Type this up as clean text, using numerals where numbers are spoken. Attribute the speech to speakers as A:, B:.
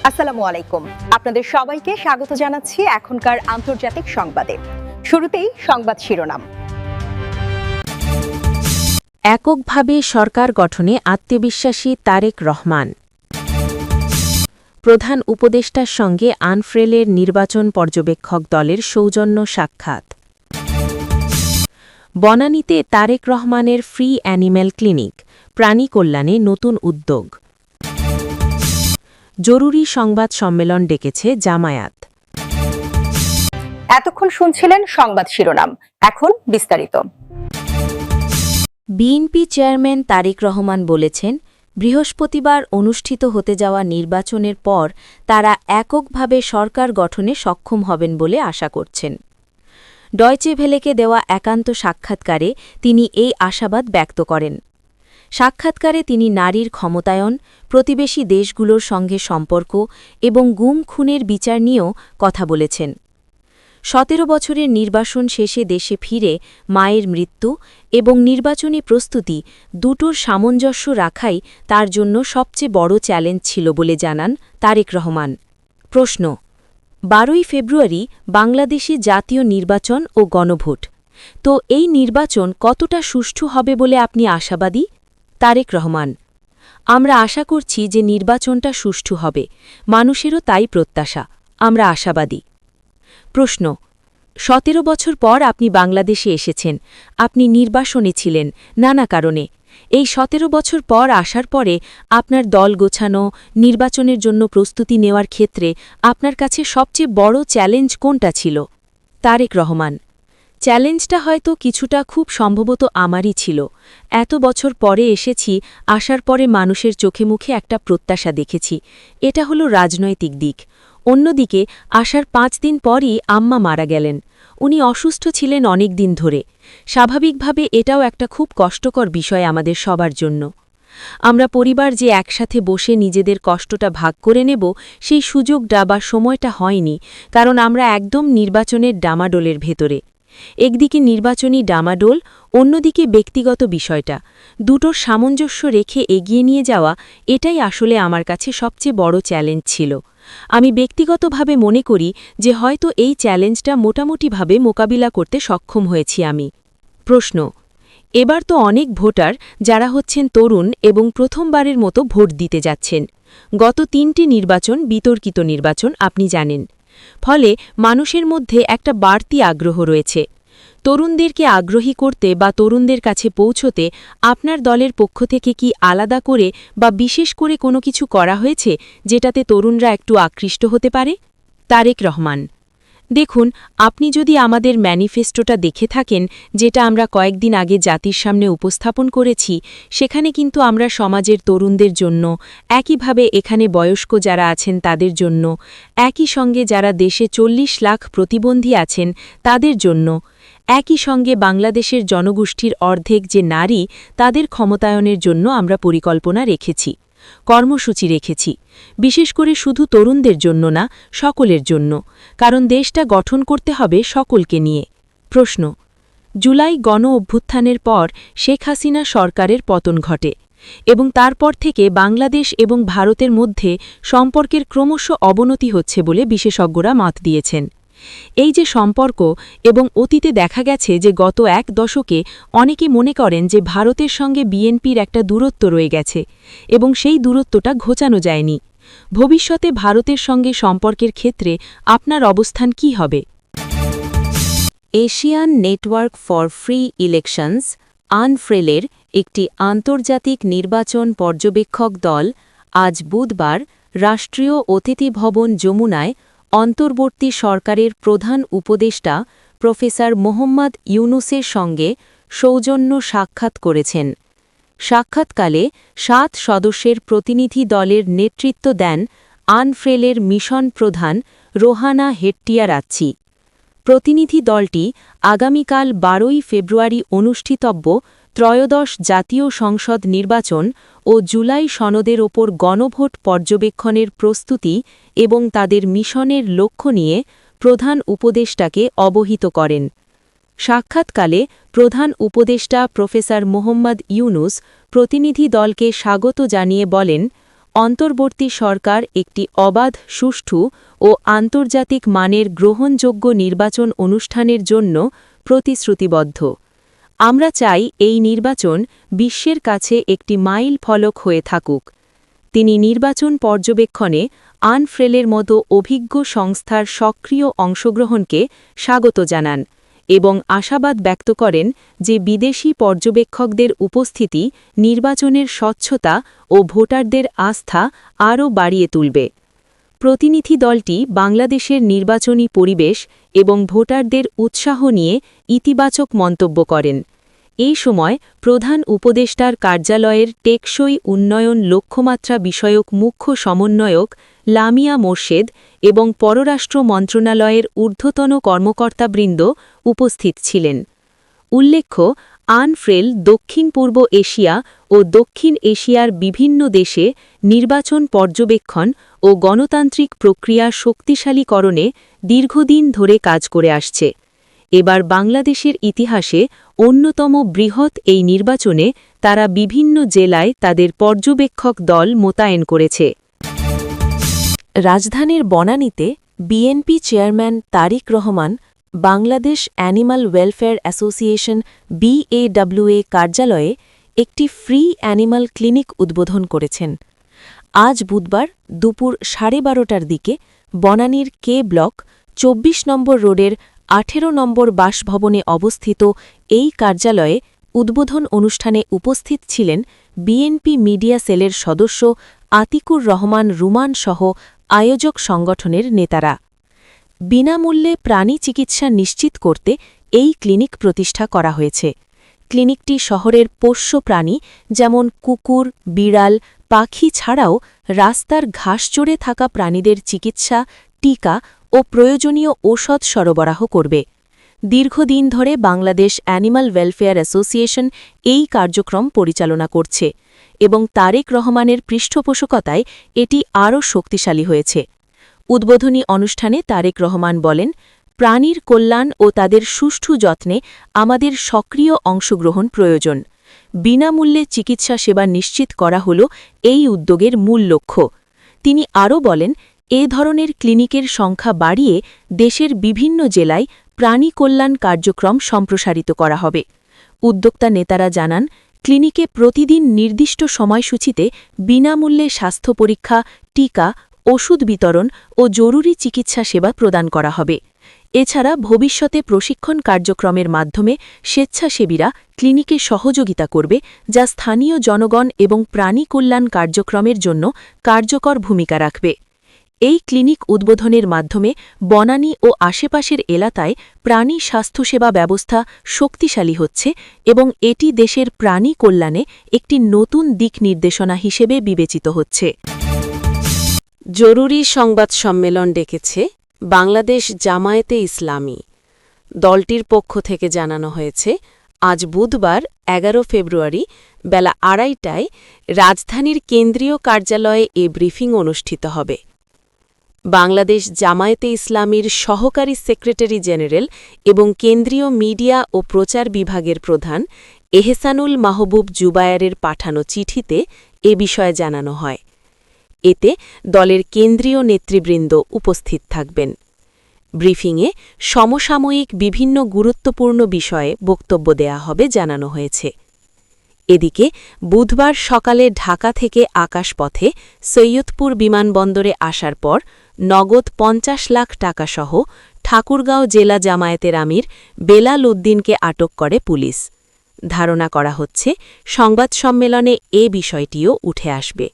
A: আসসালামু আলাইকুম। আপনাদের সবাইকে স্বাগত জানাচ্ছি এখনকার আন্তর্জাতিক সংবাদে। শুরুতেই সংবাদ শিরোনাম।
B: এককভাবে সরকার গঠনে আত্মবিশ্বাসী তারেক রহমান। প্রধান উপদেষ্টার সঙ্গে আনফ্রেলের নির্বাচন পর্যবেক্ষক দলের সৌজন্য সাক্ষাৎ। বনানীতে তারেক রহমানের ফ্রি অ্যানিম্যাল ক্লিনিক, প্রাণী কল্যাণে নতুন উদ্যোগ। জরুরি সংবাদ সম্মেলন ডেকেছে জামায়াত।
A: এতক্ষণ শুনছিলেন সংবাদ শিরোনাম, এখন বিস্তারিত।
B: বিএনপি চেয়ারম্যান তারেক রহমান বলেছেন, বৃহস্পতিবার অনুষ্ঠিত হতে যাওয়া নির্বাচনের পর তারা এককভাবে সরকার গঠনে সক্ষম হবেন বলে আশা করছেন। ডয়চে ভেলেকে দেওয়া একান্ত সাক্ষাৎকারে তিনি এই আশাবাদ ব্যক্ত করেন। সাক্ষাৎকারে তিনি নারীর ক্ষমতায়ন, প্রতিবেশী দেশগুলোর সঙ্গে সম্পর্ক এবং গুম খুনের বিচার নিয়েও কথা বলেছেন। ১৭ বছরের নির্বাসন শেষে দেশে ফিরে মায়ের মৃত্যু এবং নির্বাচনী প্রস্তুতি দুটোর সামঞ্জস্য রাখাই তার জন্য সবচেয়ে বড় চ্যালেঞ্জ ছিল বলে জানান তারেক রহমান। প্রশ্ন: ১২ই ফেব্রুয়ারি বাংলাদেশে জাতীয় নির্বাচন ও গণভোট। তো এই নির্বাচন কতটা সুষ্ঠু হবে বলে আপনি আশাবাদী? তারেক রহমান: আমরা আশা করছি যে নির্বাচনটা সুষ্ঠু হবে, মানুষেরও তাই প্রত্যাশা, আমরা আশাবাদী। প্রশ্ন: ১৭ বছর পর আপনি বাংলাদেশে এসেছেন, আপনি নির্বাসনে ছিলেন নানা কারণে। এই ১৭ বছর পর আসার পরে আপনার দল গোছানো, নির্বাচনের জন্য প্রস্তুতি নেওয়ার ক্ষেত্রে আপনার কাছে সবচেয়ে বড় চ্যালেঞ্জ কোনটা ছিল? তারেক রহমান: চ্যালেঞ্জটা হয়তো কিছুটা খুব সম্ভবত আমারই ছিল। এত বছর পরে এসেছি, আসার পরে মানুষের চোখে মুখে একটা প্রত্যাশা দেখেছি, এটা হলো রাজনৈতিক দিক। অন্যদিকে আসার ৫ দিন পরই আম্মা মারা গেলেন। উনি অসুস্থ ছিলেন অনেক দিন ধরে। স্বাভাবিকভাবে এটাও একটা খুব কষ্টকর বিষয় আমাদের সবার জন্য। আমরা পরিবার যে একসাথে বসে নিজেদের কষ্টটা ভাগ করে নেব, সেই সুযোগটা বা সময়টা হয়নি, কারণ আমরা একদম নির্বাচনের ডামাডোলের ভেতরে। একদিকে নির্বাচনী ডামাডোল, অন্যদিকে ব্যক্তিগত বিষয়টা, দুটোর সামঞ্জস্য রেখে এগিয়ে নিয়ে যাওয়া, এটাই আসলে আমার কাছে সবচেয়ে বড় চ্যালেঞ্জ ছিল। আমি ব্যক্তিগতভাবে মনে করি যে হয়তো এই চ্যালেঞ্জটা মোটামুটিভাবে মোকাবিলা করতে সক্ষম হয়েছি আমি। প্রশ্ন: এবার তো অনেক ভোটার যারা হচ্ছেন তরুণ এবং প্রথমবারের মতো ভোট দিতে যাচ্ছেন। গত ৩টি নির্বাচন বিতর্কিত নির্বাচন, আপনি জানেন। ফলে মানুষের মধ্যে একটা বাড়তি আগ্রহ রয়েছে। তরুণদেরকে আগ্রহী করতে বা তরুণদের কাছে পৌঁছতে আপনার দলের পক্ষ থেকে কি আলাদা করে বা বিশেষ করে কোনো কিছু করা হয়েছে যেটাতে তরুণরা একটু আকৃষ্ট হতে পারে? তারেক রহমান: দেখুন, আপনি যদি আমাদের ম্যানিফেস্টোটা দেখে থাকেন, যেটা আমরা কয়েকদিন আগে জাতির সামনে উপস্থাপন করেছি, সেখানে কিন্তু আমরা সমাজের তরুণদের জন্য, একইভাবে এখানে বয়স্ক যারা আছেন তাদের জন্য, একই সঙ্গে যারা দেশে ৪০ লাখ প্রতিবন্ধী আছেন তাদের জন্য, একই সঙ্গে বাংলাদেশের জনগোষ্ঠীর অর্ধেক যে নারী, তাদের ক্ষমতায়নের জন্য আমরা পরিকল্পনা রেখেছি, কর্মসূচি রেখেছি। বিশেষ করে শুধু তরুণদের জন্য না, সকলের জন্য, কারণ দেশটা গঠন করতে হবে সকলকে নিয়ে। প্রশ্ন: জুলাই গণ অভ্যুত্থানের পর শেখ হাসিনা সরকারের পতন ঘটে এবং তারপর থেকে বাংলাদেশ এবং ভারতের মধ্যে সম্পর্কের ক্রমশ অবনতি হচ্ছে বলে বিশেষজ্ঞরা মত দিয়েছেন। এই যে সম্পর্ক, এবং অতীতে দেখা গেছে যে গত ১ দশকে অনেকে মনে করেন যে ভারতের সঙ্গে বিএনপির একটা দূরত্ব রয়ে গেছে এবং সেই দূরত্বটা ঘোচানো যায়নি। ভবিষ্যতে ভারতের সঙ্গে সম্পর্কের ক্ষেত্রে আপনার অবস্থান কি হবে? Asian network for free elections, আনফ্রেলের একটি আন্তর্জাতিক নির্বাচন পর্যবেক্ষক দল আজ বুধবার রাষ্ট্রীয় অতিথি ভবন যমুনায় অন্তর্বর্তী সরকারের প্রধান উপদেষ্টা প্রফেসর মোহাম্মদ ইউনুসের সঙ্গে সৌজন্য সাক্ষাৎ করেছেন। সাক্ষাৎকালে ৭ সদস্যের প্রতিনিধি দলের নেতৃত্ব দেন আনফ্রেলের মিশন প্রধান রোহানা হেট্টিয়ারাচ্চি। প্রতিনিধি দলটি আগামীকাল ১২ই ফেব্রুয়ারি অনুষ্ঠিতব্য ত্রয়োদশ জাতীয় সংসদ নির্বাচন ও জুলাই সনদের ওপর গণভোট পর্যবেক্ষণের প্রস্তুতি এবং তাদের মিশনের লক্ষ্য নিয়ে প্রধান উপদেষ্টাকে অবহিত করেন। সাক্ষাৎকালে প্রধান উপদেষ্টা প্রফেসর মোহাম্মদ ইউনুস প্রতিনিধি দলকে স্বাগত জানিয়ে বলেন, অন্তর্বর্তী সরকার একটি অবাধ, সুষ্ঠু ও আন্তর্জাতিক মানের গ্রহণযোগ্য নির্বাচন অনুষ্ঠানের জন্য প্রতিশ্রুতিবদ্ধ। আমরা চাই এই নির্বাচন বিশ্বের কাছে একটি মাইল ফলক হয়ে থাকুক। তিনি নির্বাচন পর্যবেক্ষণে আনফ্রেলের মতো অভিজ্ঞ সংস্থার সক্রিয় অংশগ্রহণকে স্বাগত জানান এবং আশাবাদ ব্যক্ত করেন যে বিদেশি পর্যবেক্ষকদের উপস্থিতি নির্বাচনের স্বচ্ছতা ও ভোটারদের আস্থা আরও বাড়িয়ে তুলবে। প্রতিনিধি দলটি বাংলাদেশের নির্বাচনী পরিবেশ এবং ভোটারদের উৎসাহ নিয়ে ইতিবাচক মন্তব্য করেন। এই সময় প্রধান উপদেষ্টার কার্যালয়ের টেকসই উন্নয়ন লক্ষ্যমাত্রা বিষয়ক মুখ্য সমন্বয়ক লামিয়া মোর্শেদ এবং পররাষ্ট্র মন্ত্রণালয়ের ঊর্ধ্বতন কর্মকর্তাবৃন্দ উপস্থিত ছিলেন। উল্লেখ্য, আনফ্রেল দক্ষিণ পূর্ব এশিয়া ও দক্ষিণ এশিয়ার বিভিন্ন দেশে নির্বাচন পর্যবেক্ষণ ও গণতান্ত্রিক প্রক্রিয়া শক্তিশালীকরণে দীর্ঘদিন ধরে কাজ করে আসছে। এবার বাংলাদেশের ইতিহাসে অন্যতম বৃহৎ এই নির্বাচনে তারা বিভিন্ন জেলায় তাদের পর্যবেক্ষক দল মোতায়েন করেছে। রাজধানীর বনানীতে BNP chairman Tarique Rahman Bangladesh animal welfare association BAWA কার্যালয়ে একটি ফ্রি অ্যানিমাল ক্লিনিক উদ্বোধন করেছেন। আজ বুধবার দুপুর 12:30টার দিকে বনানীর কে ব্লক 24 নম্বর রোডের 18 নম্বর বাসভবনে অবস্থিত এই কার্যালয়ে উদ্বোধন অনুষ্ঠানে উপস্থিত ছিলেন বিএনপি মিডিয়া সেলের সদস্য আতিকুর রহমান রুমান সহ আয়োজক সংগঠনের নেতারা। বিনামূল্যে প্রাণী চিকিৎসা নিশ্চিত করতে এই ক্লিনিক প্রতিষ্ঠা করা হয়েছে। ক্লিনিকটি শহরের পোষ্য প্রাণী যেমন কুকুর, বিড়াল, পাখি ছাড়াও রাস্তার ঘাস চড়ে থাকা প্রাণীদের চিকিৎসা, টিকা ও প্রয়োজনীয় ঔষধ সরবরাহ করবে। দীর্ঘদিন ধরে বাংলাদেশ অ্যানিমাল ওয়েলফেয়ার অ্যাসোসিয়েশন এই কার্যক্রম পরিচালনা করছে এবং তারেক রহমানের পৃষ্ঠপোষকতায় এটি আরও শক্তিশালী হয়েছে। উদ্বোধনী অনুষ্ঠানে তারেক রহমান বলেন, প্রাণীর কল্যাণ ও তাদের সুষ্ঠু যত্নে আমাদের সক্রিয় অংশগ্রহণ প্রয়োজন। বিনামূল্যে চিকিৎসা সেবা নিশ্চিত করা হল এই উদ্যোগের মূল লক্ষ্য। তিনি আরও বলেন, এ ধরনের ক্লিনিকের সংখ্যা বাড়িয়ে দেশের বিভিন্ন জেলায় প্রাণী কল্যাণ কার্যক্রম সম্প্রসারিত করা হবে। উদ্যোক্তা নেতারা জানান, ক্লিনিকে প্রতিদিন নির্দিষ্ট সময়সূচিতে বিনামূল্যে স্বাস্থ্য পরীক্ষা, টিকা, ওষুধ বিতরণ ও জরুরি চিকিৎসা সেবা প্রদান করা হবে। এছাড়া ভবিষ্যতে প্রশিক্ষণ কার্যক্রমের মাধ্যমে স্বেচ্ছাসেবীরা ক্লিনিকে সহযোগিতা করবে, যা স্থানীয় জনগণ এবং প্রাণী কল্যাণ কার্যক্রমের জন্য কার্যকর ভূমিকা রাখবে। এই ক্লিনিক উদ্বোধনের মাধ্যমে বনানী ও আশেপাশের এলাকায় প্রাণী স্বাস্থ্যসেবা ব্যবস্থা শক্তিশালী হচ্ছে এবং এটি দেশের প্রাণী কল্যাণে একটি নতুন দিক নির্দেশনা হিসেবে বিবেচিত হচ্ছে। জরুরি সংবাদ সম্মেলন ডেকেছে বাংলাদেশ জামায়াতে ইসলামী। দলটির পক্ষ থেকে জানানো হয়েছে, আজ বুধবার 11 ফেব্রুয়ারি বেলা 2:30টায় রাজধানীর কেন্দ্রীয় কার্যালয়ে এ ব্রিফিং অনুষ্ঠিত হবে। বাংলাদেশ জামায়াতে ইসলামীর সহকারী সেক্রেটারি জেনারেল এবং কেন্দ্রীয় মিডিয়া ও প্রচার বিভাগের প্রধান এহসানুল মাহবুব জুবায়েরের পাঠানো চিঠিতে এ বিষয়ে জানানো হয়। এতে দলের কেন্দ্রীয় নেতৃবৃন্দ উপস্থিত থাকবেন। ব্রিফিংয়ে সমসাময়িক বিভিন্ন গুরুত্বপূর্ণ বিষয়ে বক্তব্য দেয়া হবে জানানো হয়েছে। এদিকে বুধবার সকালে ঢাকা থেকে আকাশপথে সৈয়দপুর বিমানবন্দরে আসার পর নগদ 50 লাখ টাকাসহ ঠাকুরগাঁও জেলা জামায়াতের আমির বেলাল উদ্দিনকে আটক করে পুলিশ। ধারণা করা হচ্ছে সংবাদ সম্মেলনে এ বিষয়টিও উঠে আসবে।